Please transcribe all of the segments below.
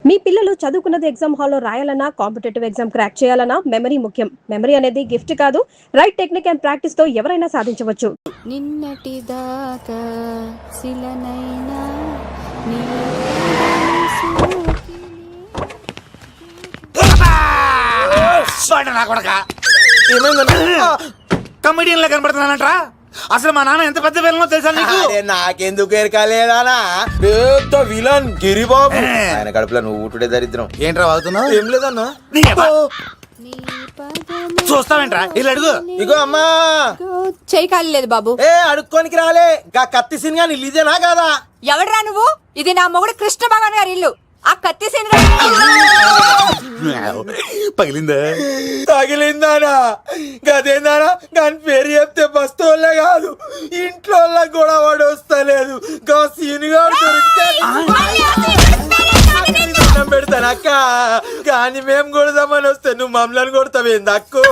మీ పిల్లలు చదువుకున్నది ఎగ్జామ్ హాల్లో రాయాలన్నా కాంపిటేటివ్ ఎగ్జామ్ క్రాక్ చేయాలన్నా మెమరీ ముఖ్యం. మెమరీ అనేది గిఫ్ట్ కాదు, రైట్ టెక్నిక్ అండ్ ప్రాక్టీస్ తో ఎవరైనా సాధించవచ్చు. నిన్నటి దాకా శిలనైనా కమెడియన్ లా కనబడుతున్నానంట్రా. అసలు మా నాన్న ఎంత పెద్ద విలనో తెలుసా నీకు? నాకెందుకు ఎరకాలేదానా పెద్ద విలన్ గిరిబాబు. ఆయన కడుపులో నువ్వు ఊటుడే దరిద్రం. ఏంట్రా వాగుతున్నావు? ఏం లేదన్నా. చూస్తావేంట్రా? ఇల్లు అడుగు. ఇగో అమ్మా చేయి ఖాళీ లేదు బాబు. అడుక్కోనికి రాలే గా కత్తి సినిమా ఇదేనా కాదా? ఎవడరా నువ్వు? ఇది నా మొగుడు కృష్ణ భగవాన్ గారి ఇల్లు. ఆ కత్తి సీన్ పగిలిందా? తగిలిందానా? గదేందానా? దాని పేరు చెప్తే బస్తోళ్ళే కాదు ఇంట్లో కూడా వాడు వస్తలేదు. గా సీనుగాడు దొరికితే పెడతాను అక్క. కానీ మేము కొడదామని వస్తే నువ్వు మమ్మల్ని కొడతావేంది అక్కో?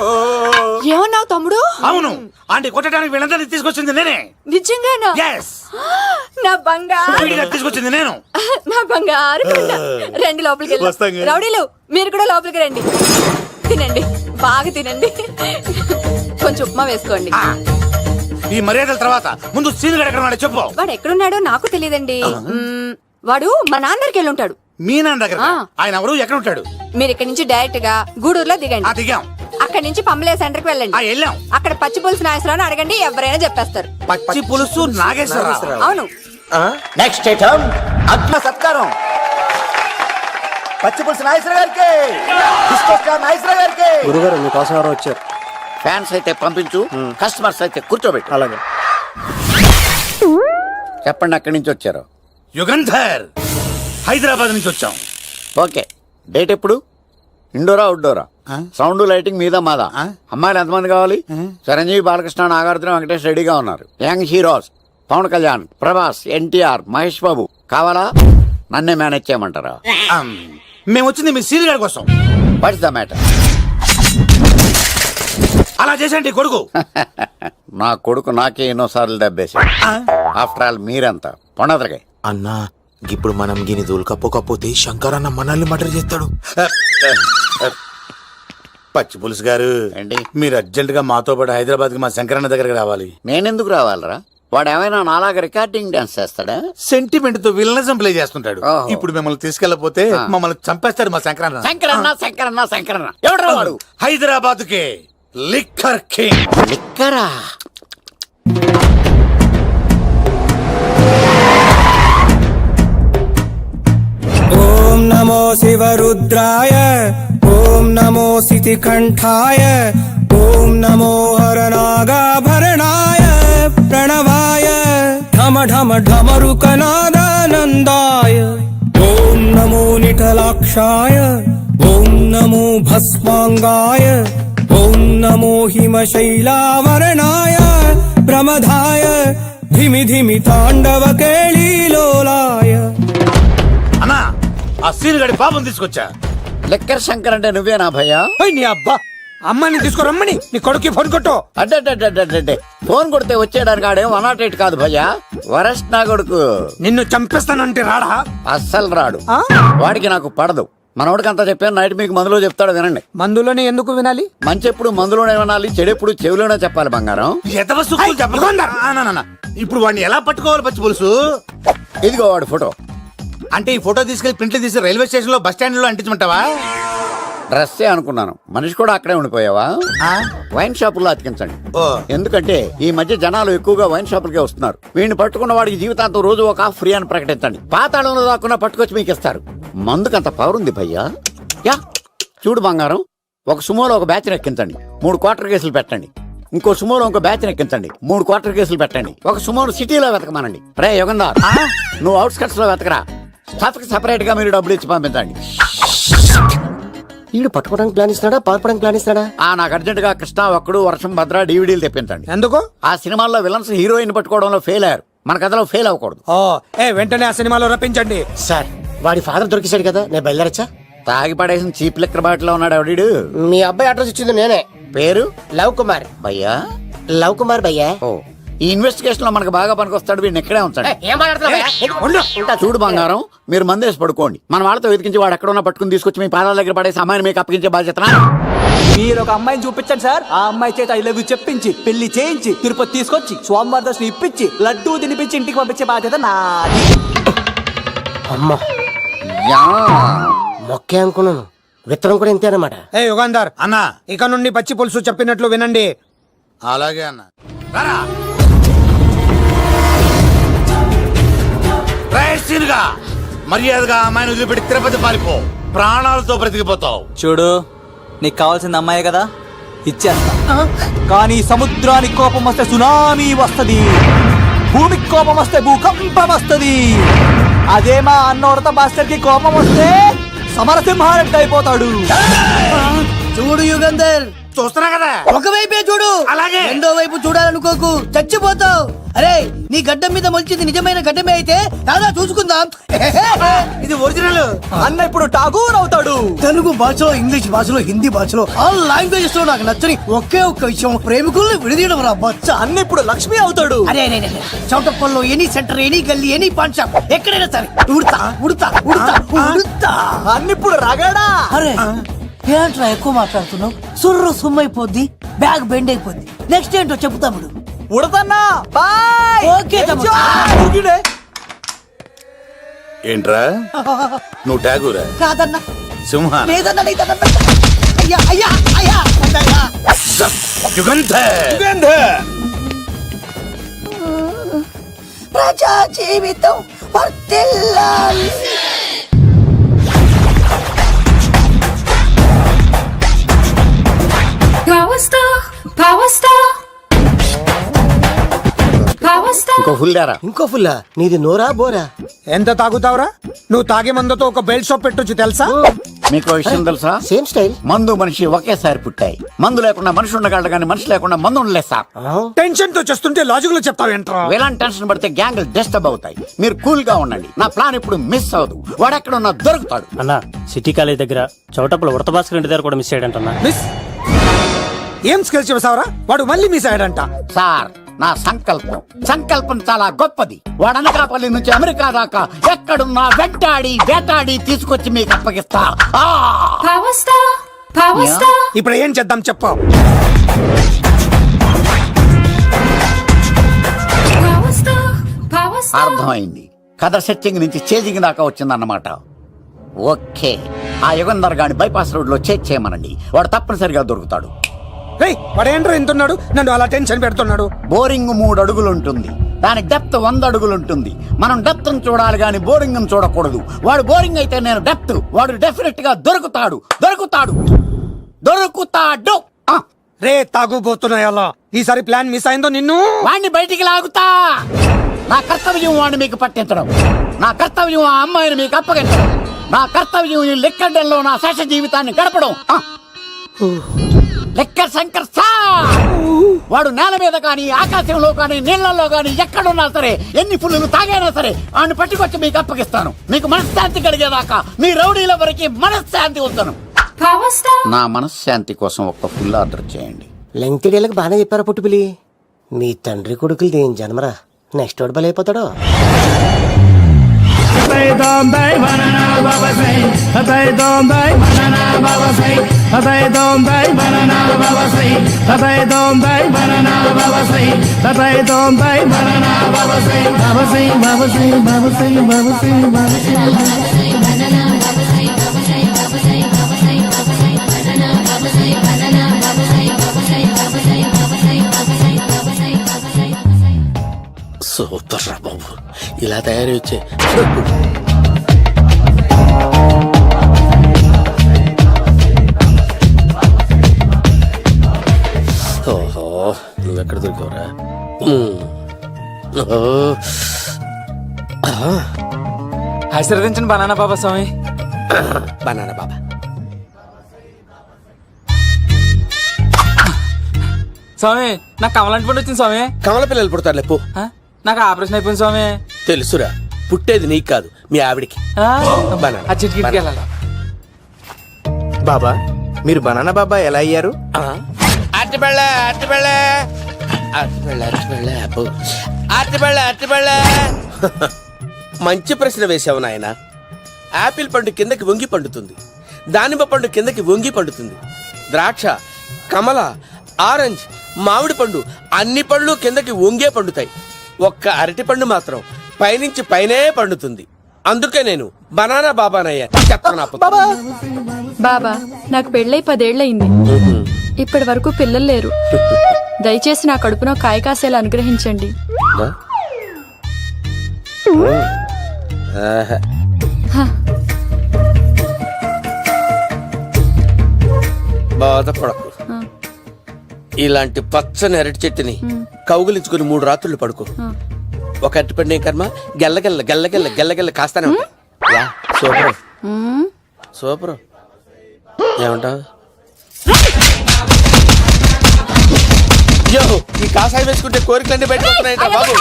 ఏమన్నావు తమ్ముడు? అవును, ఆంటీ కొట్టడానికి వీళ్ళందరినీ తీసుకొచ్చింది నేనే. నిజంగానా? నా బంగారు తీసుకొచ్చింది నేను. నా బంగారు రండి లోపలికి వెళ్ళి. రౌడీలు మీరు కూడా లోపలికి రండి. తినండి, బాగా తినండి. కొంచెం ఉప్మా వేసుకోండి. ఈ మర్యాదల తర్వాత ముందు సీన్ ఎక్కడ చెప్పు. వాడు ఎక్కడున్నాడో నాకు తెలియదండి. వాడు మా నాన్న దగ్గరికి వెళ్ళి ఉంటాడు. మీ నాన్న దగ్గర? ఆయన ఎవరు, ఎక్కడ ఉంటాడు? మీరు ఇక్కడ నుంచి డైరెక్ట్ గా గూడూరులో దిగండి. దిగాం. అక్కడ నుంచి పంబలే సెంటర్ కి వెళ్ళండి. వెళ్ళాం. అక్కడ పచ్చి పులుసు నాగేశ్వరరావు అడగండి, ఎవరైనా చెప్పేస్తారు. పచ్చి పులుసు నాగేశ్వరరావు? అవును. నెక్స్ట్ ఐటమ్ అగ్న సత్కారం. పచ్చి పులుసు నాగేశ్వర గారికి, నాగేశ్వర గారికి. గురుగారు మీకోసం ఎవరో వచ్చారు. ఫ్యాన్స్ అయితే పంపించు, కస్టమర్స్ అయితే కూర్చోబెట్టు. అలాగే. చెప్పండి ఎక్కడి నుంచి వచ్చారు? యుగంధర్, హైదరాబాద్ నుంచి వచ్చాం. ఓకే, డేట్ ఎప్పుడు? ఇండోరా అవుట్డోరా? సౌండ్ లైటింగ్ మీద మాదా? అమ్మాయిలు ఎంతమంది కావాలి? చిరంజీవి, బాలకృష్ణ, నాగార్జున, వెంకటేష్ రెడీగా ఉన్నారు. యంగ్ హీరోస్ పవన్ కళ్యాణ్, ప్రభాస్, ఎన్టీఆర్, మహేష్ బాబు కావాలా? నన్నే మేనేజ్ చేయమంటారా? మేము వచ్చింది మీ సీరియల్ గారి కోసం. What's the matter? అలా చేసేంటి కొడుకు? నా కొడుకు నాకే ఎన్నోసార్లు దెబ్బేశాడు. ఆఫ్టర్ ఆల్ మీరంతా పొండదరగా. అన్నా ఇప్పుడు మనం గిని దూల్కపోకపోతే శంకర్ అన్న మనల్ని మర్డర్ చేస్తాడు. పచ్చి పులుసు గారు ఏంటి? మీరు అర్జెంట్ గా మాతో పాటు హైదరాబాద్ కి మా శంకరన్న దగ్గరకు రావాలి. నేనెందుకు రావాలరా? వాడు ఏమైనా నాలాగా రికార్డింగ్ డాన్స్ చేస్తాడా? సెంటిమెంట్ తో విలనిజం ప్లే చేస్తుంటాడు. ఓహో. ఇప్పుడు మిమ్మల్ని తీసుకెళ్లపోతే మమ్మల్ని చంపేస్తాడు మా శంకరన్న. శంకరన్న శంకరన్న శంకరన్న ఎవడరా వాడు? హైదరాబాద్ కే లిక్కర్ కింగ్. లిక్కరా? ఓం నమో శివరుద్రాయ, ఓం నమో శితికంఠాయ, ఓం నమో హరనాగాభరణాయ ప్రణవాయ ఢమ ఢమ ఢమరుకనాదానందాయ, ఓం నమో నిఠలాక్షాయ, ఓం నమో భస్మాంగాయ, ఓం నమో హిమశైలావరణాయ ప్రమదాయ ధిమి ధిమి తాండవ కేళీలోలాయ. అన్నా, ఆ సీన్ గడి బాబుని తీసుకొచ్చా. లిక్కర్ శంకర్ అంటే నువ్వేనా భయ్యా? నీ అబ్బా, అమ్మని తీసుకురమ్మని నీ కొడుకు ఫోన్ కొట్టు. అడ్డే ఫోన్ కొడితే వచ్చేయడానికి ఆడేం 108 కాదు భయ్యా, వరస్ట్ నా కొడుకు. నిన్ను చంపేస్తానంటే రాడా? అస్సలు రాడు. వాడికి నాకు పడదు. మనోడికి అంతా చెప్పాను, నైట్ మీకు మందులో చెప్తాడు వినండి. మందులోనే ఎందుకు వినాలి? మంచి ఎప్పుడు మందులోనే వినాలి, చెడెప్పుడు చెవిలోనే చెప్పాలి బంగారం. ఎదవ సుక్కులు చెప్పకుండా. ఇప్పుడు వాడిని ఎలా పట్టుకోవాలి పచ్చి పులుసు? ఇదిగో వాడు ఫోటో. అంటే ఈ ఫోటో తీసుకెళ్లి ప్రింట్లు తీసి రైల్వే స్టేషన్ లో, బస్ స్టాండ్ లో అంటించమంటావా? డ్రెస్సే అనుకున్నాను, మనిషి కూడా అక్కడే ఉండిపోయావా? వైన్ షాపుల్లో అతికించండి. ఎందుకంటే ఈ మధ్య జనాలు ఎక్కువగా వైన్ షాపులకే వస్తున్నారు. వీడిని పట్టుకున్న వాడికి జీవితాంతం రోజు ఒక ఫ్రీ అని ప్రకటించండి. పాతాళంలో దాక్కున్నా పట్టుకొచ్చి మీకు ఇస్తారు. మందుకంత పవర్ ఉంది భయ్యా. యా చూడు బంగారం, ఒక సుమోలో ఒక బ్యాచ్ ఎక్కించండి, 3 క్వార్టర్ కేసులు పెట్టండి. ఇంకో సుమోలో ఇంకో బ్యాచ్ ఎక్కించండి, 3 క్వార్టర్ కేసులు పెట్టండి. ఒక సుమోను సిటీలో వెతకమానండి. రే యుగంధర్, నువ్వు అవుట్స్కట్స్ లో వెతకరా. స్టాఫ్ కి సెపరేట్ గా మీరు డబ్బులు ఇచ్చి పంపించండి. వీడు పట్టుకోవడానికి ప్లాన్ ఇస్తాడా, పారిపోవడానికి ప్లాన్ ఇస్తాడా? నాకు అర్జెంట్ గా కృష్ణ, ఒక్కడు, వర్షం, భద్ర డివిడీలు తెప్పించండి. ఎందుకు? ఆ సినిమాల్లో విలన్స్ హీరోయిన్ పట్టుకోవడంలో ఫెయిల్ అయ్యారు, మన కథలో ఫెయిల్ అవ్వకూడదు. వెంటనే ఆ సినిమాలో రప్పించండి. సార్ వాడి ఫాదర్ దొరికేశాడు కదా, నేను బయలుదేరచ్చా? తాగి పడేసిన చీప్ లిక్కర్ బాటిలో ఉన్నాడు ఎవడీడు? మీ అబ్బాయి అడ్రస్ ఇచ్చింది నేనే. పేరు? లవ్ కుమార్ భయ్యా. లవ్ కుమార్ భయ్యా. ఓ, ఈ ఇన్వెస్టిగేషన్ లో మనకు బాగా పనికొస్తాడు. వీడిని ఎక్కడే ఉంచండి. ఏం మాట్లాడుతున్నావు? చూడు బంగారం, మీరు మందేసి పడుకోండి. మన వాళ్ళతో వెతికించి వాడు ఎక్కడ ఉన్నా పట్టుకుని తీసుకొచ్చి మీ పాదాల దగ్గర పడేసి అమ్మాయిని మీకు అప్పగించే బాధ్యత. మీరు ఒక అమ్మాయిని చూపించండి సార్. ఆ అమ్మాయి చేత ఐ లవ్ యూ చెప్పించి పెళ్లి చేయించి తిరుపతి తీసుకొచ్చి స్వామివారి దర్శనం ఇప్పించి లడ్డూ తినిపించి ఇంటికి పంపించే బాధ్యత నాది. అమ్మా యా. మొక్కే అనుకున్నాను, విత్తనం కూడా ఇంతే అనమాట. ఏ యుగాంధర్ అన్నా ఇక నుండి పచ్చి పులుసు చెప్పినట్లు వినండి. అలాగే అన్న. రారా. రైట్ సీన్గా మర్యాదగా అమ్మాయిని వదిలిపెట్టి తిరుపతి పారిపో. ప్రాణాలతో బ్రతికిపోతావు. చూడు, నీకు కావాల్సింది అమ్మాయి కదా, ఇచ్చేస్తా. కానీ సముద్రానికి కోపం వస్తే సునామీ వస్తది, భూమికి కోపం వస్తే భూకంపం వస్తది. అదే మా అన్నోడత మాస్టర్ కి కోపం వస్తే సమరసింహారెడ్డి అయిపోతాడు. చూడు యుగంధర్, చూస్తున్నా కదా. ఒకవైపే చూడు, అలాగే. రెండో వైపు చూడాలనుకోకు, చచ్చిపోతావు. అరే, నీ గడ్డం మీద మొలిచింది నిజమైన గడ్డమే అయితే దాదా చూసుకుందాం. ఇది ఒరిజినల్. అన్న ఇప్పుడు ఠాగూర్ అవుతాడు. తెలుగు భాషలో, ఇంగ్లీష్ భాషలో, హిందీ భాషలో ఆల్ లాంగ్వేజెస్ లో నాకు నచ్చని ఒకే ఒక్క విషయం, ప్రేమికుల్ని విడదీయడం రా బచ్చ. అన్న ఇప్పుడు లక్ష్మి అవుతాడు. అరే అరే అరే, చౌటప్పల్లో ఎనీ సెంటర్, ఎనీ గల్లీ, ఎనీ పాన్ షాప్, ఎక్కడైనా సరే ఉడతా ఉడతా ఉడతా ఉడతా. అన్న ఇప్పుడు రగడా. అరే ఏంట్రా ఎక్కువ మాట్లాడుతున్నావు? సుర్రు సుమ్మైపోద్ది, బ్యాగ్ బెండ్ అయిపోద్ది. నెక్స్ట్ ఏంటో చెప్పు తమ్ముడు. ఉడతన్నా బాయ్. ఓకే తమ్ముడు. ఉరికిడే. ఏంట్రా నువ్వు ఠాగూరా? కాదన్నా, సింహ. లేదన్నా, లేదన్నా. అయ్యా అయ్యా అయ్యా అయ్యా. యుగంధర్. ప్రజా జీవితం వర్ధిల్లాలి. ఇంకో ఫుల్ దారా. ఇంకో ఫుల్లా? నీది నోరా బోరా? ఎంత తాగుతావురా? నువ్వు తాగే మందుతో ఒక బెల్ట్ షాప్ పెట్టొచ్చు తెలుసా? మీకు విషయం తెలుసా? Same style. మందు మనిషి ఒకేసారి పుట్టాయి. మందు లేకుండా మనిషి ఉండగలడు కానీ మనిషి లేకుండా మందు ఉండలేదు సార్. టెన్షన్ తో చేస్తుంటే లాజిక్ లో చెప్తావేంట్రా? ఎలాంటి టెన్షన్ పడితే గ్యాంగ్లు డిస్టర్బ్ అవుతాయి. మీరు కూల్ గా ఉండండి. నా ప్లాన్ ఇప్పుడు మిస్ అవ్వదు. వాడు ఎక్కడ ఉన్నా దొరుకుతాడు. అన్నా, సిటీ కాలేజ్ దగ్గర చౌటప్పుల ఉడత భాస్కర్ ఇంటి దగ్గర కూడా మిస్ అయ్యాడంటన్నా. మిస్ ఏం స్కిల్స్ చేసావురా? వాడు మళ్ళీ మిస్ అయ్యాడంట. సార్, నా సంకల్పం చాలా గొప్పది. వాడు అనకాపల్లి నుంచి అమెరికా దాకా ఎక్కడున్నా వెంటాడి వేటాడి తీసుకొచ్చి మీకు అప్పగిస్తా. ఇప్పుడు ఏం చేద్దాం చెప్పు. అర్థమైంది. కథ సెట్టింగ్ నుంచి చేజింగ్ దాకా వచ్చిందన్నమాట. ఓకే, ఆ యుగంధర్ గాని బైపాస్ రోడ్ లో చేయమనండి. వాడు తప్పనిసరిగా దొరుకుతాడు. వాడు ఏంట్రా ఇంటున్నాడు? నన్ను అలా టెన్షన్ పెడుతున్నాడు. బోరింగ్ 3 అడుగులు ఉంటుంది, దాని డెప్త్ 100 అడుగులు ఉంటుంది. మనం డెప్త్ చూడాలి గాని బోరింగ్ చూడకూడదు. వాడు బోరింగ్ అయితే నేను డెప్త్. వాడు డెఫినెట్ గా దొరుకుతాడు. రే తాగుబోతున్నాయి అలా. ఈసారి ప్లాన్ మిస్ అయిందో నిన్ను వాడిని బయటికి లాగుతా. నా కర్తవ్యం వాడిని మీకు పట్టించడం. నా కర్తవ్యం ఆ అమ్మాయిని మీకు అప్పగించడం. నా కర్తవ్యం ఈ లెక్కడ్డల్లో నా శేష జీవితాన్ని గడపడం. లెక్కర్ శంకర్ సార్, వాడు నేల మీద కానీ ఆకాశంలో కానీ నీళ్లలో కానీ ఎక్కడున్నా సరే, ఎన్ని ఫుల్లు తాగైనా సరే వాడిని పట్టుకొచ్చి మీకు అప్పగిస్తాను. మీకు మనశ్శాంతి కలిగేదాకా మీ రౌడీల వరకు మనశ్శాంతి వద్దను. నా మనశ్శాంతి కోసం ఒక్క ఫుల్ ఆర్డర్ చేయండి. లెంగ్త్ డేలకు బాగానే చెప్పారా పుట్టుపిలి? మీ తండ్రి కొడుకులు దేని జన్మరా, నెక్స్ట్ వాడు బలైపోతాడో. సూపర్ రా బాబు, ఇలా తయారీ వచ్చే. ఓహో, నువ్వెక్కడ దొరికావురా? ఆశీర్వదించండి బనానా బాబా స్వామి. బనానా బాబా. స్వామి, నాకు కమలాంటి పండు వచ్చింది స్వామి. కమల పిల్లలు పుడతారు లేపు. నాకు ఆపరేషన్ అయిపోయింది స్వామి. తెలుసురా, పుట్టేది నీకు కాదు మీ ఆవిడికి. ఆ చిటికి వెళ్ళాలి. బాబా, మీరు బనానా బాబా ఎలా అయ్యారు? అట్టిబెళ్ళ అరటిపళ్ళ మంచి ప్రశ్న వేసావు నాయన. యాపిల్ పండు కిందకి వంగి పండుతుంది, దానిమ్మ పండు కిందకి వంగి పండుతుంది, ద్రాక్ష, కమల, ఆరెంజ్, మామిడి పండు అన్ని పళ్ళు కిందకి వంగే పండుతాయి. ఒక్క అరటి పండు మాత్రం పైనుంచి పైనే పండుతుంది. అందుకే నేను బనానా బాబానయ్యా. బాబా నాకు పెళ్ళై 10 ఏళ్ళయింది. ఇప్పటి వరకు పిల్లలు లేరు. దయచేసి నా కడుపున కాయ కాసేలా అనుగ్రహించండి. బాధపడకు. ఇలాంటి పచ్చని అరటి చెట్టుని కౌగులించుకుని 3 రాత్రులు పడుకో. ఒక అరటి పండు కర్మ గెల్లగెల్ల గెల్లగెల్ల గెల్లగెల్ల కాస్తానే ఉంటాయి. Super super. ఏమంటావు? అయ్యో, ఈ కాసాయి వేసుకుంటే కోరికలన్నీ బయటకు వస్తున్నాయంట బాబు.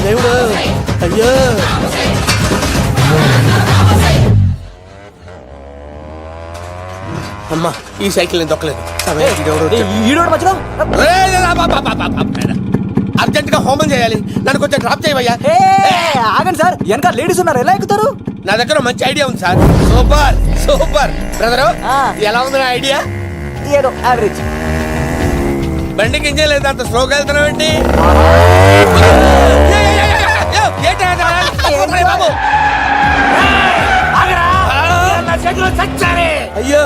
దేవుడు, అయ్యో. అమ్మా, ఈ సైకిల్ నేను దొక్కలేదు. అర్జెంట్ గా హోమం చేయాలి, నన్ను కొంచెం డ్రాప్ చేయవయ్యా. ఆగండి సార్, వెనక లేడీస్ ఉన్నారు, ఎలా ఎక్కుతారు? నా దగ్గర మంచి ఐడియా ఉంది సార్. Super super. బ్రదరు, ఎలా ఉంది నా ఐడియా? ఏదో యావరేజ్. బండికి ఇంజన్ లేదు, అంత స్లోగా వెళ్తున్నావు ఏంటి? అయ్యో,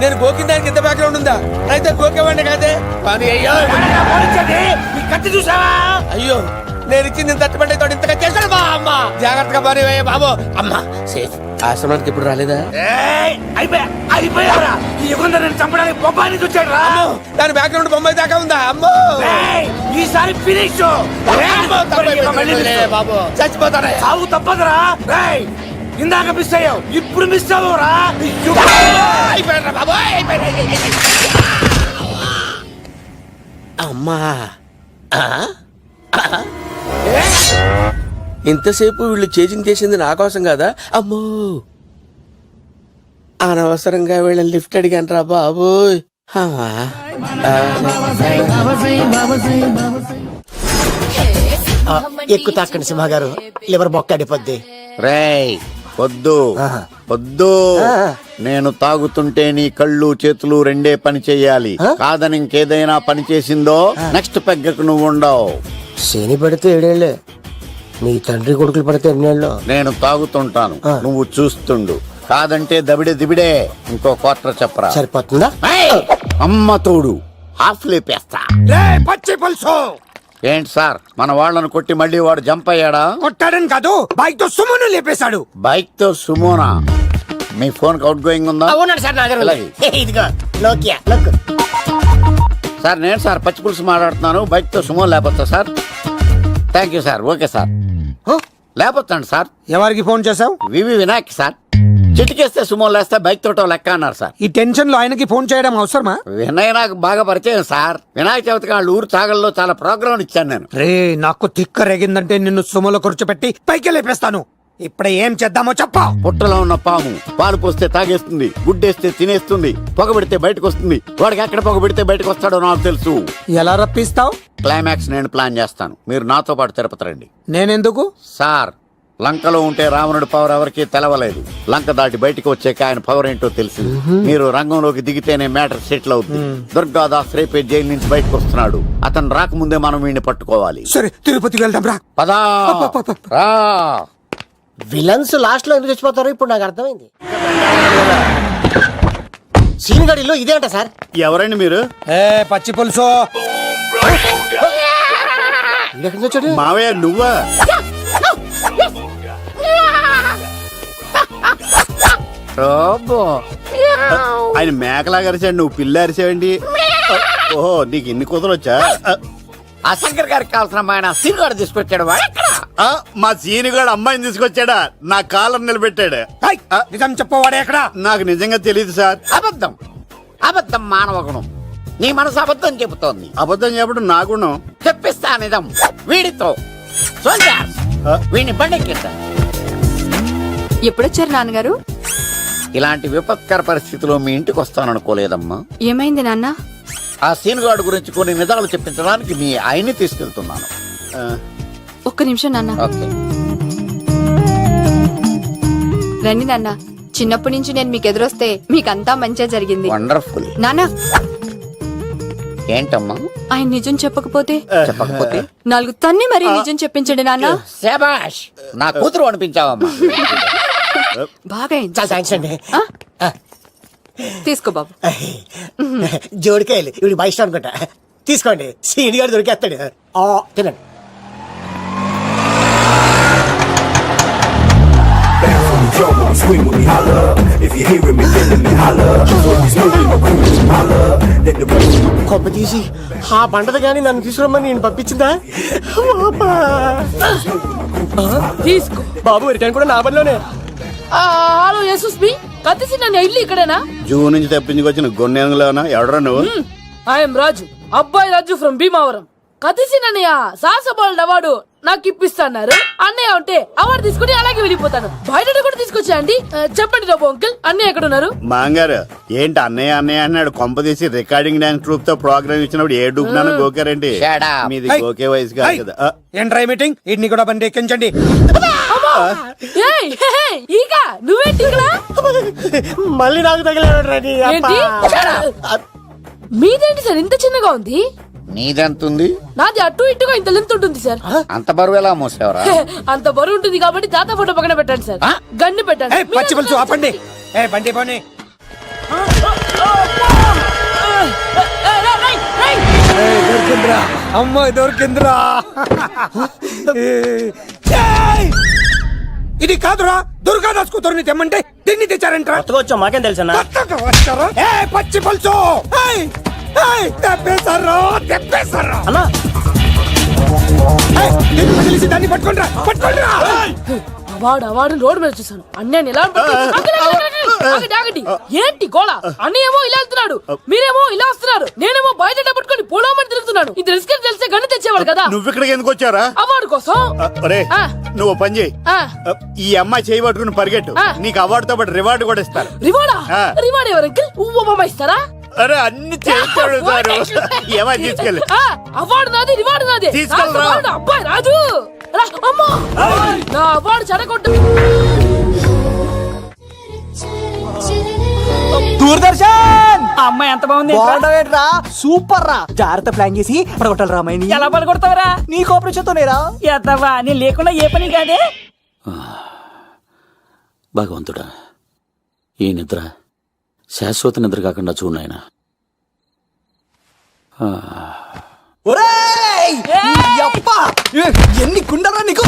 నేను గోకిన దానికి ఎంత బ్యాక్గ్రౌండ్ ఉందా? అయితే గోకేవాడిని కాదే. అయ్యో చూసావా? అయ్యో, నేను ఇచ్చింది తట్టుబడి తోడు ఇంతగా చేశాడు మా అమ్మ. జాగ్రత్తగా పని బాబు. అమ్మ సేఫ్. ఆశ్రమానికి ఇప్పుడు రాలేదా? దాని బ్యాక్గ్రౌండ్ బొమ్మాయి దాకా ఉందా? అమ్మో, ఈసారి ఫినిష్ బాబు. చచ్చిపోతారా? సాగు తప్పదురా. ఇందాక మిస్ అయ్యావు, ఇప్పుడు మిస్ అవ్వరా? అమ్మా, ఇంతసేపు వీళ్ళు చేజింగ్ చేసింది నా కోసం కదా? అమ్మో, అనవసరంగా వీళ్ళని లిఫ్ట్ అడిగాను రా బాబు. ఎక్కువ తాకండి సింహ గారు, లివర్ బొక్క అడిపోద్ది. రేయ్ వద్దు వద్దు, నేను తాగుతుంటే నీ కళ్ళు చేతులు రెండే పని చెయ్యాలి. కాదని ఇంకేదైనా పని చేసిందో నెక్స్ట్ పెగ్గకు నువ్వు ఉండవు. శని పడితే 7 ఏళ్ళే, నీ తండ్రి కొడుకులు పడితే 8 ఏళ్ళు. నేను తాగుతుంటాను, నువ్వు చూస్తుండు. కాదంటే దబిడే దిబిడే. ఇంకో క్వార్టర్ చెప్పరా? సరిపోతుందా? అమ్మ తోడు, హాఫ్ లేపేస్తా. పచ్చి పులుసు. ఏంటి సార్, మన వాళ్ళను కొట్టి మళ్ళీ వాడు జంప్ అయ్యాడా? కొట్టాడని కాదు, బైక్ తో సుమను లేపేశాడు. బైక్ తో సుమోనా? మీ ఫోన్ అవుట్ గోయింగ్ ఉందా? ఇదిగో నోకియా లోక్. సార్ నేను సార్ పచ్చి పులుసు మాట్లాడుతున్నాను. బైక్ తో సుమో లేకపోతా sir? Thank you sir. Okay sir, లేకపోతాండి సార్. ఎవరికి ఫోన్ చేసావు? వివి వినాయక్ సార్. చిటికేస్తే సుమో లేస్తే బైక్ తోటో లెక్క అన్నారు సార్. ఈ టెన్షన్ లో ఆయనకి ఫోన్ చేయడం అవసరమా? వినయ్ నాకు బాగా పరిచయం సార్. వినాయక చవితికి వాళ్ళ ఊరు చాగల్లో చాలా ప్రోగ్రాం ఇచ్చాను నేను. రే, నాకు తిక్క రేగిందంటే నిన్ను సుమలో కూర్చోపెట్టి పైకి లేపేస్తాను. ఇప్పుడు ఏం చేద్దామో చెప్పా. పుట్టలో ఉన్న పాము పాలు పోస్తే తాగేస్తుంది, గుడ్డేస్తే తినేస్తుంది, పొగ పెడితే బయటకు వస్తుంది. వాడికి ఎక్కడ పొగ పెడితే బయటకు వస్తాడో నాకు తెలుసు. ఎలా రప్పిస్తావు? క్లైమాక్స్ నేను ప్లాన్ చేస్తాను, మీరు నాతో పాటు తిరుపతి రండి. నేనెందుకు? సార్, లంకలో ఉంటే రావణుడి పవర్ ఎవరికి తెలవలేదు. లంక దాటి బయటకు వచ్చాక ఆయన పవర్ ఏంటో తెలిసింది. మీరు రంగంలోకి దిగితేనే మ్యాటర్ సెటిల్ అవుతుంది. దుర్గాదాస్ రేపే జైలు నుంచి బయటకు వస్తున్నాడు. అతను రాకముందే మనం వీడిని పట్టుకోవాలి. సరే, తిరుపతికి వెళ్దాం రా. పదా రా. విలన్స్ లాస్ట్ లో ఎందుకు చచ్చిపోతారో ఇప్పుడు నాకు అర్థమైంది. సీనిగడిలో ఇదే అంట సార్. ఎవరండి మీరు? పచ్చి పులుసు. వచ్చాడు మావయ్య, నువ్వా? ఆయన మేకలాగా అరిచాడు, నువ్వు పిల్ల అరిచావండి. ఓహో, నీకు ఇన్ని కూతురు వచ్చా? ఆ శంకర్ గారికి కావాల్సిన అమ్మాయి సీనుగాడు తీసుకొచ్చాడు. మా సీనుగాడు అమ్మాయిని తీసుకొచ్చాడా? నా కాలర్ నిలబెట్టాడు. నిజం చెప్పవాడే ఎక్కడ? నాకు నిజంగా తెలియదు సార్. అబద్ధం, అబద్ధం మానవ గుణం. నీ మనసు అబద్ధం చెబుతోంది. అబద్ధం చెప్పడం నా గుణం. చెప్పిస్తా నిజం వీడితో. వీడిని బండెక్కిస్తా. ఎప్పుడొచ్చారు నాన్నగారు? ఇలాంటి విపత్కర పరిస్థితిలో మీ ఇంటికి వస్తాననుకోలేదమ్మా. ఏమైంది నాన్న? ఆ సీన్ గార్డ్ గురించి కొన్ని నిజాలు చెప్పించడానికి మీ ఆయన్ని తీసుకెళ్తున్నాను. ఒక్క నిమిషం నాన్న. ఓకే. రండి నాన్న. చిన్నప్పటి నుంచి నేను మీకు ఎదురొస్తే మీకంతా మంచిగా జరిగింది. వండర్ఫుల్. నాన్న, ఏంటమ్మా? ఆయన నిజం చెప్పకపోతే చెప్పకపోతే 4 తన్ని మరి నిజం చెప్పించండి నాన్న. శభాష్, నా కూతురు అనిపించావమ్మా. బాగా అయింది. చాలా థ్యాంక్స్ అండి. తీసుకో బాబు. జోడికాయలు ఇవి బయట అనుకుంటా. తీసుకోండి, సీని గారు దొరికేస్తాడు. తినండి. కొబ్బ తీసి ఆ పంటది కానీ నన్ను తీసుకురమ్మని నేను పంపించిందా? తీసుకో బాబు రిటర్న్ కూడా నా పనిలోనే. హలో యేసుస్ మీ కత్తిసి నన్ను ఇల్లు ఇక్కడేనా? జూ నుంచి తప్పించుకొచ్చిన గొన్నెంగులోనా? ఎవడరా నువ్వు? ఐఎమ్ రాజు, అబ్బాయి రాజు ఫ్రమ్ భీమావరం. కత్తిసి నన్నయ్య సాహసబాలుడు అవార్డు నాకు ఇప్పిస్తాన్నారు. అన్నయ్య ఉంటే అవార్డు తీసుకుని అలాగే వెళ్ళిపోతాను. బయట కూడా తీసుకొచ్చాయండి. చెప్పండి రాబు అంకుల్, అన్నయ్య ఎక్కడ ఉన్నారు? మాంగారు ఏంటి అన్నయ్య అన్నయ్య అన్నాడు? కొంప తీసి రికార్డింగ్ డాన్స్ ట్రూప్ తో ప్రోగ్రామ్ ఇచ్చినప్పుడు ఏ డూబ్నాను గోకారండి? Shut up. మీది గోకే వయసు కాదు కదా. ఏంట్రై మీటింగ్? ఇడ్ని కూడా బండి ఎక్కించండి. ఈగ నువ్వేంటి ఇక్కడ? మళ్ళీ నాకు తగిలాడు. ఏంటి? మీదేంటి సార్ ఇంత చిన్నగా ఉంది? నీదెంతుంది? నాది అటు ఇటుగా ఇంత లెంత్ ఉంటుంది సార్. అంత బరువు ఎలా మోసేవరా? అంత బరువు ఉంటుంది కాబట్టి తాత ఫోటో పక్కన పెట్టండి సార్. గన్ను పెట్టండి. పచ్చి పులుసు ఆపండి. బండి పోనీ. అమ్మాయి దొరికిందిరా. ఇది కాదురా, దుర్గాదాస్ కూతురుని తెమ్మంటే దీన్ని తెచ్చారంట. వచ్చా మాకేం తెలుసా? పచ్చి పులుసు తెప్పేశారు. అన్నా దాన్ని పట్టుకుంటా. వాడు రోడ్డు మీద చూసాను. అన్నయ్య ఎలా ఆగండి. ఏంటి గోళ? అన్నయ్యేమో ఇలా వెళ్తున్నాడు, మీరేమో ఇలా వస్తున్నారు, నేనేమో బయట పట్టుకొని పోలామని తిరుగుతున్నాను. ఇది రిస్క్ తెలిస్తే గన్ను తెచ్చేవాడు కదా. నువ్వు ఇక్కడికి ఎందుకు వచ్చారా? అవార్డు కోసం. నువ్వు పని చేయి, ఈ అమ్మాయి చేయి పట్టుకుని పరిగెట్టు. నీకు అవార్డుతో పాటు రివార్డు కూడా ఇస్తారు. రివార్డా? రివార్డ్ ఎవరు అంకిల్? ఉవ్వమ్మ ఇస్తారా? అరే అన్ని చేస్తాడు ఏమని తీసుకెళ్ళి. అవార్డు నాది, రివార్డు నాది. తీసుకెళ్ళరా. అబ్బాయి రాజు అమ్మా, నా అవార్డు చెడగొట్టు. దూరదర్శన్ అమ్మాయి ఎంత బాగుంది. బాగుండవేట్రా, సూపర్ రా. జాగ్రత్త ప్లాన్ చేసి పడగొట్టాలి రామాయణి. ఎలా పడగొడతావరా? నీ కోపరేషన్తోనేరా. ఎత్తవా, నీ లేకుండా ఏ పని కాదే. భగవంతుడా, ఈ నిద్ర శాశ్వత నిద్ర కాకుండా చూడాయన. ఎన్ని కుండరా నీకు?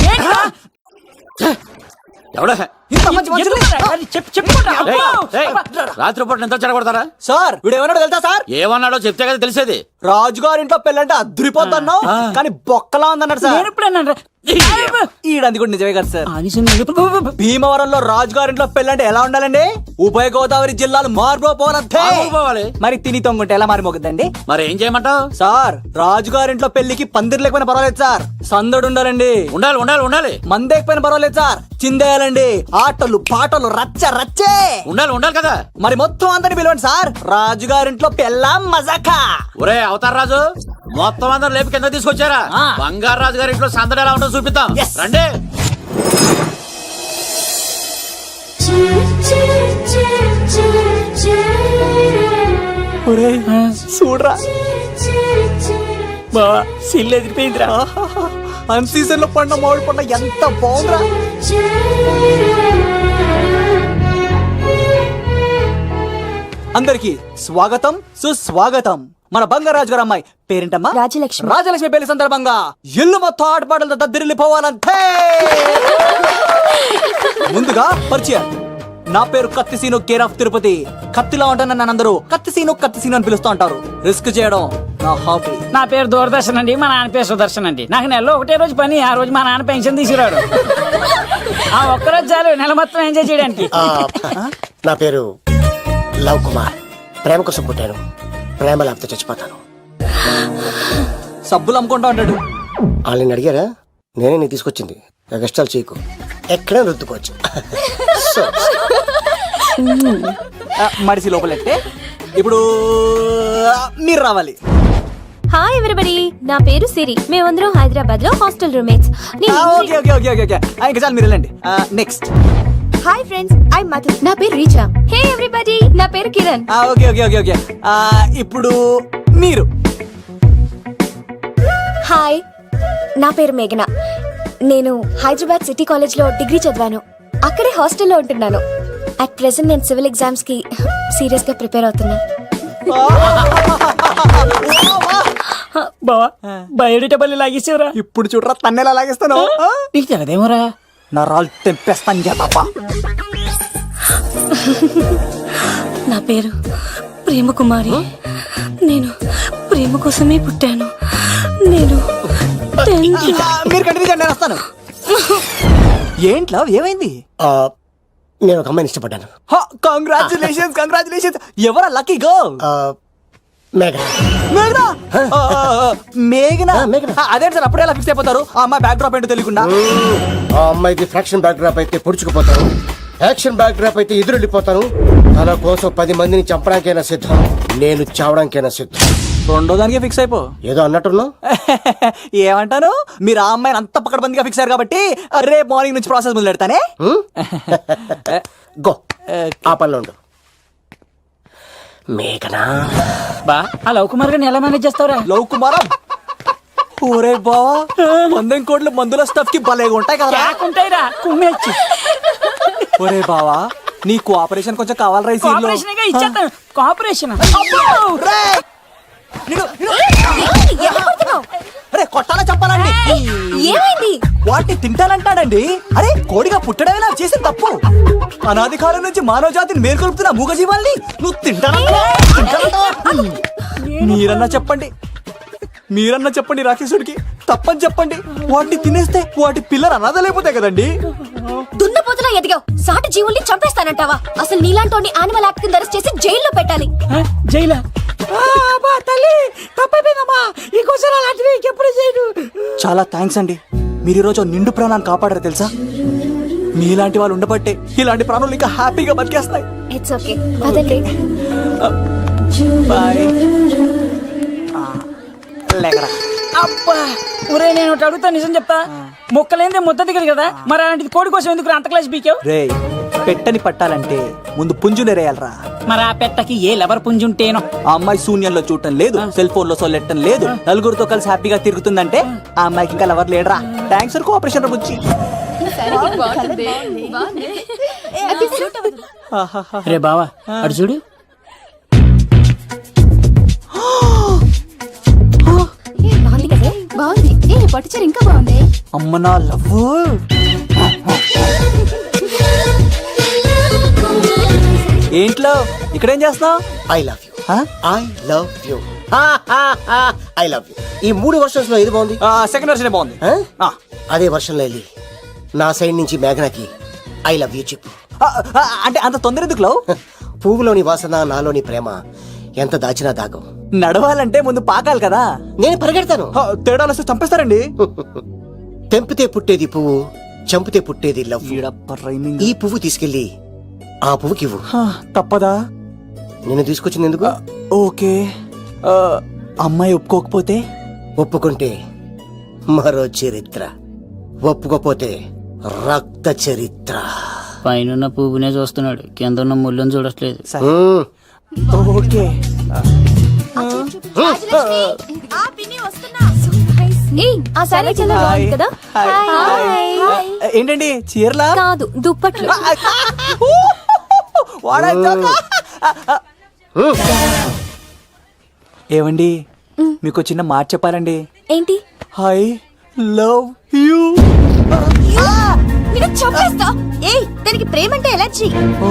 ఎవడా రాత్రిపూట ఎంత చెడగొడతారా సార్? వీడు ఏమన్నాడు తెలుసా సార్? ఏమన్నాడో చెప్తే కదా తెలిసేది. రాజుగారింట్లో పెళ్ళంటే అద్దరిపోతున్నావు కానీ బొక్కలా ఉందన్నాడు సార్. ఈడంది కూడా నిజమే కదా సార్. భీమవరంలో రాజుగారింట్లో పెళ్ళంటే ఎలా ఉండాలండి? ఉభయ గోదావరి జిల్లాలు మారిపోవాలి. మరి తిని తొంగుంటే ఎలా మారిపోతుందండి? మరి ఏం చేయమంటావు సార్? రాజుగారింట్లో పెళ్లికి పందిరి లేకపోయినా పర్వాలేదు సార్, సందడు ఉండాలండి. ఉండాలి. మందేకపోయినా పర్వాలేదు సార్, చిందేయాలండి. ఆటలు పాటలు రచ్చ రచ్చే ఉండాలి కదా. మరి మొత్తం అందరిని పిలవండి సార్. రాజుగారింట్లో పెళ్ళాం మజాకా. ఒరే అవతార్ రాజు, మొత్తం అందరు లేపి కింద తీసుకొచ్చారా? బంగారు రాజు గారి ఇంట్లో సందడి ఎలా ఉంటుందో చూపిద్దాం. రండి. చూడరా బావా, సిల్లు ఎదిరిపోయిందిరా. అన్ సీజన్ లో పండ మామిడి పండ ఎంత బాగుందిరా. అందరికి స్వాగతం సుస్వాగతం. మన బంగారాజు గారు అమ్మాయి పేరేంటమ్మా? రాజలక్ష్మి. రాజలక్ష్మి పెళ్లి సందర్భంగా ఇల్లు మొత్తం ఆటపాటలతో దద్దరిల్లిపోవాలంటే ముందుగా పరిచయం. నా పేరు కత్తిసీను, కేర్ ఆఫ్ తిరుపతి. కత్తిలా ఉంటాను నన్ను అందరూ కత్తిసీను అని పిలుస్తూ ఉంటారు. రిస్క్ చేయడం నా హాబీ. నా పేరు దూరదర్శన్ అండి, మా నాన్న పేరు సుదర్శన్ అండి. నాకు నెలలో ఒకటే రోజు పని, ఆ రోజు మా నాన్న పెన్షన్ తీసుకురాడు. ఆ ఒక్కరోజు చాలు నెల మొత్తం ఎంజాయ్ చేయడానికి. నా పేరు లవ్ కుమార్. ప్రేమ కోసం పుట్టాను, ప్రేమ లేకపోతే చచ్చిపోతాను. సబ్బులు అమ్ముకుంటా ఉంటాడు. వాళ్ళని అడిగారా? నేనే నీకు తీసుకొచ్చింది. కష్టాలు చేయకు, ఎక్కడే రుద్దుకోవచ్చు. మడిసి లోపలెట్టే ఇప్పుడు మీరు రావాలి. హాయ్ ఎవరిబడి, నా పేరు సిరి. మేమందరం హైదరాబాద్ లో hostel roommates. Okay okay okay okay okay ఇంకా చాలు, మీరు వెళ్ళండి. Next. Hi friends, I Madhu. నా పేరు రీచా. హే ఎవ్రీబడి, నా పేరు Kiran. Okay okay okay okay ఇప్పుడు మీరు. హాయ్, నా పేరు మేఘన. నేను హైదరాబాద్ సిటీ కాలేజ్ లో డిగ్రీ చదివాను. అక్కడే హాస్టల్లో ఉంటున్నాను. అట్ ప్రెసెంట్ నేను సివిల్ ఎగ్జామ్స్ కి సీరియస్ గా ప్రిపేర్ అవుతున్నా. బావా బయోడేటా బల్లి లాగేసేవరా. ఇప్పుడు చూడరా తన్నేలా లాగేస్తాను. నీకు తెగదేమోరా. నరాలు తెంపేస్తాను చేతప్ప. నా పేరు ప్రేమ కుమారి. నేను ప్రేమ కోసమే పుట్టాను. నేను మీరు కంటిన్యూ చేయండి, నేను వస్తాను. ఏంట్లో ఏమైంది? నేను ఒక అమ్మాయిని ఇష్టపడ్డాను. Congratulations congratulations. ఎవరా లక్కీ గర్ల్? మేఘన. మేఘనా? మేఘనా? మేఘనా. అదేంటి సార్ అప్పుడే ఎలా ఫిక్స్ అయిపోతారు? ఆ అమ్మాయి బ్యాక్ డ్రాప్ ఏంటో తెలియకుండా. ఆ అమ్మాయికి ఫ్రాక్షన్ బ్యాక్ డ్రాప్ అయితే పొడుచుకుపోతాను, యాక్షన్ బ్యాక్ డ్రాప్ అయితే ఎదురెళ్ళిపోతాను. తన కోసం 10 మందిని చంపడానికైనా సిద్ధం, నేను చావడానికైనా సిద్ధం. రెండో దానికి ఫిక్స్ అయిపో. ఏదో అన్నట్టున్నావు. ఏమంటాను, మీరు ఆ అమ్మాయిని అంత పక్కడబందిగా ఫిక్స్ అయ్యారు కాబట్టి రేపు మార్నింగ్ నుంచి ప్రాసెస్ మొదలు పెడతానే. గో, ఆ పనిలో ఉండు. మేఘనా. బా ఆ లవ్ కుమార్ గారిని ఎలా మేనేజ్ చేస్తావురా? లవ్ కుమారం? ఓరే బావా, 100 కోట్ల మందుల స్టఫ్ కి భలేగా ఉంటాయి కదా. ఉంటాయిరా కుమ్మేచ్చి. ఒరే బావా, నీ కోఆపరేషన్ కొంచెం కావాలరా. కోఆపరేషన్ ఇచ్చేస్తాను. కోఆపరేషన్ అరే కొట్టాలా చెప్పాలండి? ఏమైంది? వాటిని తింటానంటాడండి. అరే కోడిగా పుట్టడమే నాకు చేసిన తప్పు. అనాది కాలం నుంచి మానవ జాతిని మేల్కొల్పుతున్న మూగజీవాల్ని నువ్వు తింటానంటావా? మీరన్నా చెప్పండి, మీరన్నా చెప్పండి రాక్షసుడికి. తప్పని చెప్పండి. వాటిని తినేస్తే వాటి పిల్లలు అనాథలైపోతాయి కదండి. దున్నపోతులా ఎదిగావు, సాటి జీవుల్ని చంపేస్తానంటావా? అసలు నీలాంటి యానిమల్ యాక్ట్ కింద అరెస్ట్ చేసి జైల్లో పెట్టాలి. జైలా? తల్లి తప్పైపోయిందమ్మా, ఇంకోసారి అలాంటివి ఎప్పుడు చేయడు. చాలా థ్యాంక్స్ అండి, మీరు ఈరోజు నిండు ప్రాణాన్ని కాపాడారు తెలుసా. మీలాంటి వాళ్ళు ఉండబట్టే ఇలాంటి ప్రాణులు ఇంకా హ్యాపీగా బతికేస్తాయి. ఇట్స్ ఓకే, అదండి. బాయ్. లేకరా. అబ్బా ఒరే, నేను ఒకటి అడుగుతా, నిజం చెప్తా. మొక్కలేందే ముద్ద దిగదు కదా, మరి అలాంటిది కోడి కోసం ఎందుకు అంత క్లాస్ బీకావు? రే, పెట్టని పట్టాలంటే ముందు పుంజునేరేయాలరా. మరి ఆ పెట్టకి ఏ లవర్ పుంజుంటేనో. ఆ అమ్మాయి శూన్యంలో చూడటం లేదు, సెల్ ఫోన్ లో సొల్లెట్టం లేదు, నలుగురితో కలిసి హ్యాపీగా తిరుగుతుందంటే ఆ అమ్మాయికి ఇంకా లవర్ లేడరా. థ్యాంక్స్ ఫర్ కోఆపరేషన్ బుజ్జి. రే బావా అడు చూడు. బాగుంది, పట్టుచారు ఇంకా బాగుంది. అమ్మ నా లవ్. ఏంట్లో ఇక్కడేం చేస్తున్నావు? I love you. I love you. I love you. ఈ 3 వర్షన్స్ లో ఏది బాగుంది? సెకండ్ వర్షన్ బాగుంది. అదే వర్షంలో వెళ్ళి నా సైడ్ నుంచి మేఘనాకి ఐ లవ్ యూ చెప్పు. అంటే అంత తొందర ఎందుకు లవ్? పువ్వులోని వాసన, నాలోని ప్రేమ ఎంత దాచినా దాగం. నడవాలంటే ముందు పాకాలి కదా. నేను పరిగెడతాను. తేడాలు వస్తే చంపేస్తారండి. తెంపితే పుట్టేది పువ్వు, చంపితే పుట్టేది లవ్. ఈ పువ్వు తీసుకెళ్ళి ఆ పువ్వుకి ఇవ్వు. తప్పదా? నేను తీసుకొచ్చింది ఎందుకు? ఓకే. అమ్మాయి ఒప్పుకోకపోతే? ఒప్పుకుంటే మరో చరిత్ర, ఒప్పుకోపోతే రక్త చరిత్ర. పైన పువ్వునే చూస్తున్నాడు, కింద ఉన్న ముళ్ళని చూడట్లేదు. ఓకే. ఏంటండి చీరలా? కాదు, దుప్పట్లు. ఏవండి, మీకు చిన్న మాట చెప్పాలండి. ఏంటి? I love you. చంపేస్తా. ఏయ్, దానికి ప్రేమ అంటే ఎలర్జీ. ఓ,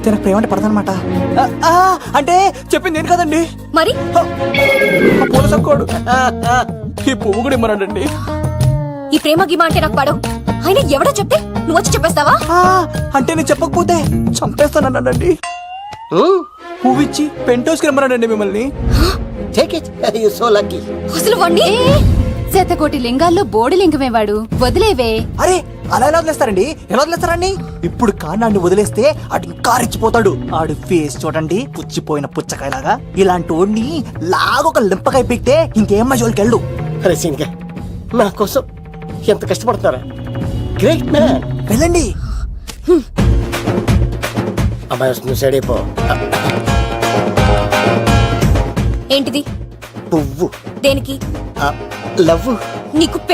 తనకు ప్రేమ అంటే పడదనమాట. అంటే చెప్పింది నేను కదండి. మరి పూల సక్కోడు ఈ పువ్వు కూడా ఇమ్మన్నాడండి. ఈ ప్రేమ గిమ అంటే నాకు పడవు. అయినా ఎవడో చెప్తే నువ్వు వచ్చి చెప్పేస్తావా? అంటే నేను చెప్పకపోతే చంపేస్తానన్నాడండి. పువ్వు ఇచ్చి పెంటోస్కి రమ్మన్నాడండి మిమ్మల్ని. అసలు వాణ్ణి 100 కోటి లింగాల్లో బోడి లింగమే వాడు. వదిలేవే. అరే అలా ఎలా వదిలేస్తారండి? ఎలా వదిలేస్తారండి? ఇప్పుడు కాన్నాడిని వదిలేస్తే అటు ఇంకా రెచ్చిపోతాడు. ఆడు ఫేస్ చూడండి, పుచ్చిపోయిన పుచ్చకాయలాగా. ఇలాంటి వాడిని లాగొక లింపకాయ పీకితే ఇంకేం జోలికి వెళ్ళు. అరే సీన్గా నా కోసం ఎంత కష్టపడతారా? Great man. వెళ్ళండి. అమ్మాయి వస్తుంది, సైడ్ అయిపో. ఏంటిది? పువ్వు. దేనికి? లవ్. నీకు